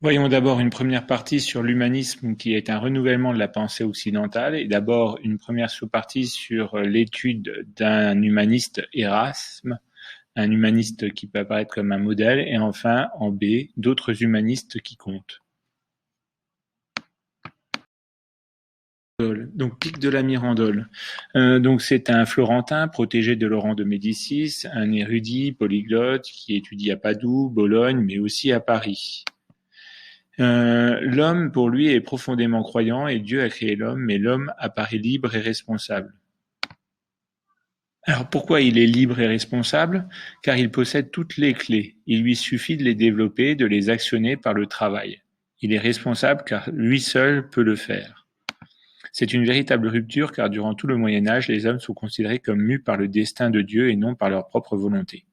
Voyons d'abord une première partie sur l'humanisme qui est un renouvellement de la pensée occidentale et d'abord une première sous-partie sur l'étude d'un humaniste Erasme, un humaniste qui peut apparaître comme un modèle et enfin en B, d'autres humanistes qui comptent. Donc Pic de la Mirandole. Donc c'est un Florentin protégé de Laurent de Médicis, un érudit polyglotte qui étudie à Padoue, Bologne, mais aussi à Paris. L'homme, pour lui, est profondément croyant et Dieu a créé l'homme, mais l'homme apparaît libre et responsable. Alors pourquoi il est libre et responsable? Car il possède toutes les clés. Il lui suffit de les développer, de les actionner par le travail. Il est responsable car lui seul peut le faire. C'est une véritable rupture car durant tout le Moyen Âge, les hommes sont considérés comme mus par le destin de Dieu et non par leur propre volonté.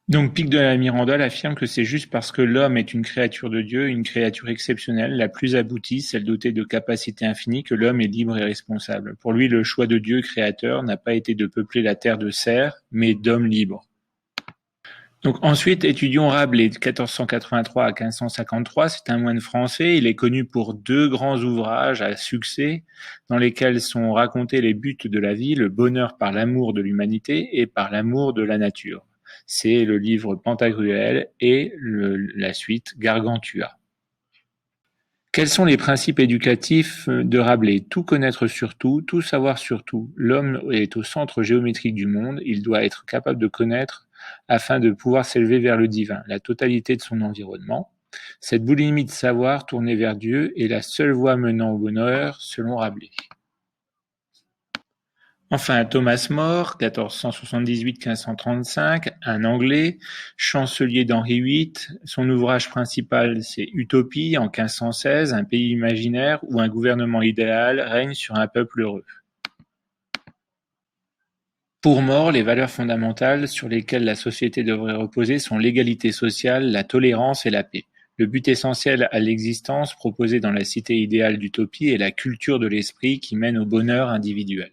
Donc Pic de la Mirandole affirme que c'est juste parce que l'homme est une créature de Dieu, une créature exceptionnelle, la plus aboutie, celle dotée de capacités infinies, que l'homme est libre et responsable. Pour lui, le choix de Dieu créateur n'a pas été de peupler la terre de cerfs, mais d'hommes libres. Donc ensuite, étudions Rabelais, de 1483 à 1553, c'est un moine français, il est connu pour deux grands ouvrages à succès dans lesquels sont racontés les buts de la vie, le bonheur par l'amour de l'humanité et par l'amour de la nature. C'est le livre Pantagruel et la suite Gargantua. Quels sont les principes éducatifs de Rabelais? Tout connaître sur tout savoir sur tout. L'homme est au centre géométrique du monde, il doit être capable de connaître afin de pouvoir s'élever vers le divin, la totalité de son environnement. Cette boulimie de savoir tournée vers Dieu est la seule voie menant au bonheur, selon Rabelais. Enfin, Thomas More, 1478-1535, un Anglais, chancelier d'Henri VIII. Son ouvrage principal, c'est Utopie, en 1516, un pays imaginaire où un gouvernement idéal règne sur un peuple heureux. Pour More, les valeurs fondamentales sur lesquelles la société devrait reposer sont l'égalité sociale, la tolérance et la paix. Le but essentiel à l'existence proposé dans la cité idéale d'Utopie est la culture de l'esprit qui mène au bonheur individuel.